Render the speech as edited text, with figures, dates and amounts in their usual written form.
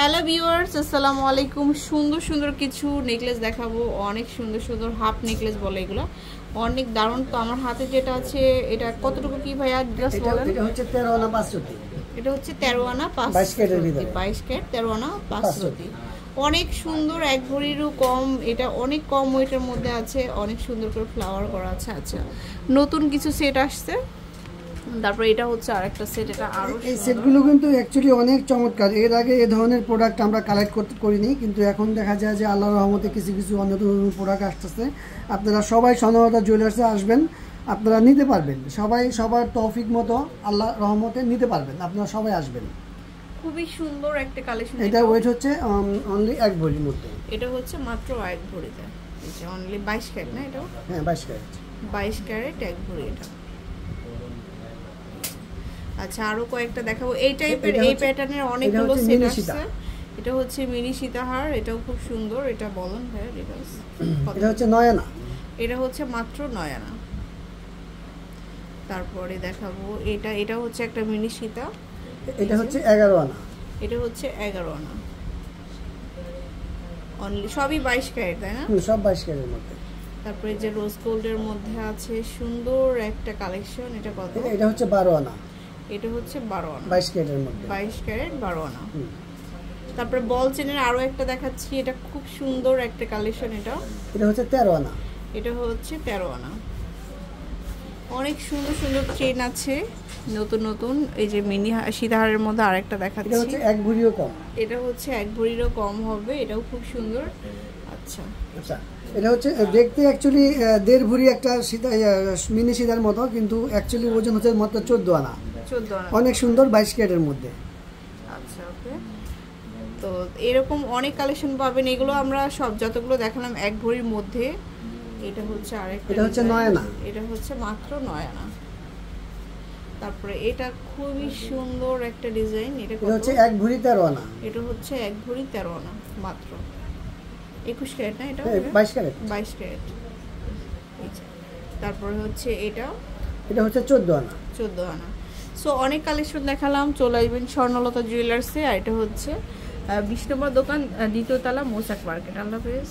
Hello viewers, আসসালামু আলাইকুম। সুন্দর সুন্দর কিছু নেকলেস দেখাবো, অনেক সুন্দর সুন্দর হাফ নেকলেস বলে এগুলো, অনেক দারুণ। তো আমার হাতে যেটা আছে এটা কতটুকু কি ভাইয়া জাস্ট বলেন। এটা হচ্ছে 13 আনা 5 রতি। এটা হচ্ছে 13 আনা 5 22 ক্যারেটের ভিতরে, 22 ক্যারেট 13 আনা 5 রতি। অনেক সুন্দর, এক ভরিরও কম, এটা অনেক কম ওয়েটের মধ্যে আছে, অনেক সুন্দর করে ফ্লাওয়ার করা আছে। আচ্ছা, নতুন কিছু সেট আসছে। তারপর এটা হচ্ছে আরেকটা সেট, এটা আরো এই সেটগুলো কিন্তু অ্যাকচুয়ালি অনেক চমৎকার। এর আগে এই ধরনের প্রোডাক্ট আমরা কালেক্ট করিনি, কিন্তু এখন দেখা যায় যে আল্লাহর রহমতে কিছু কিছু নতুন নতুন প্রোডাক্ট আসতেছে। আপনারা সবাই স্বর্ণলতা জুয়েলার্সে আসবেন, আপনারা নিতে পারবেন। সবাই সবার তৌফিক মতো আল্লাহর রহমতে নিতে পারবেন, আপনারা সবাই আসবেন। খুবই সুন্দর একটা কালেকশন। এটা ওয়েট হচ্ছে অনলি 1 ভরির মধ্যে। এটা হচ্ছে মাত্র 1 ভরিতে, এই যে অনলি 22 ক্যারেট না? এটা হ্যাঁ 22 ক্যারেট, 22 ক্যারেট 1 ভরি এটা। আচ্ছা, আরো কয়েকটা দেখাবো এই টাইপের, এই প্যাটার্নের অনেকগুলো সেট আছে। এটা হচ্ছে মিনি সীতাহার, এটাও খুব সুন্দর। এটা বলেন ভাই, এটা হচ্ছে 9 আনা, এটা হচ্ছে মাত্র 9 আনা। তারপরে দেখাবো এটা হচ্ছে একটা মিনি সীতা, এটা হচ্ছে 11 আনা, এটা হচ্ছে 11 আনা অনলি, সবই 22 ক্যারেট তাই না? সব 22 ক্যারেটের মধ্যে। তারপরে যে রোজ গোল্ডের মধ্যে আছে সুন্দর একটা কালেকশন, এটা কত? এটা হচ্ছে 12 আনা, এটা হচ্ছে 12 আনা, 22 ক্যারেটের মধ্যে, 22 ক্যারেট 12 আনা। তারপরে বল চেনের আরো একটা দেখাচ্ছি, এটা খুব সুন্দর একটা কালেকশন। এটা হচ্ছে 13 আনা, এটা হচ্ছে 13 আনা। অনেক সুন্দর সুন্দর চেন আছে নতুন নতুন। এই যে মিনি সীতাহারের মধ্যে আরেকটা দেখাচ্ছি, এটা হচ্ছে 1 ভরিও কম, এটা হচ্ছে 1 ভরিরও কম হবে, এটাও খুব সুন্দর। আচ্ছা আচ্ছা, এটা হচ্ছে দেখতে অ্যাকচুয়ালি 1.5 ভরি একটা সীতা, মিনি সীতার মতো, কিন্তু অ্যাকচুয়ালি ওজন হচ্ছে মাত্র 14 আনা। 14 আনা, অনেক সুন্দর 22 ক্যারেটের মধ্যে। আচ্ছা ওকে। তো এরকম অনেক কালেকশন পাবেন, এগুলো আমরা সব যতগুলো দেখালাম 1 ভরির মধ্যে। এটা হচ্ছে আরেকটা, এটা হচ্ছে 9 আনা, এটা হচ্ছে মাত্র 9 আনা। তারপরে এটা খুবই সুন্দর একটা ডিজাইন, এটা হচ্ছে 1 ভরি 13 আনা, এটা হচ্ছে 1 ভরি 13 আনা মাত্র 21 ক্যারেট না? এটা 22 ক্যারেট, 22 ক্যারেট। তারপরে হচ্ছে এটা হচ্ছে 14 আনা, 14 আনা। সো অনেক কালেকশন দেখালাম, চলে আসবেন স্বর্ণলতা জুয়েলার্সে। আর এটা হচ্ছে 20 নম্বর দোকান, দ্বিতীয় তলা, মোসাক মার্কেট। আল্লাহ হাফেজ।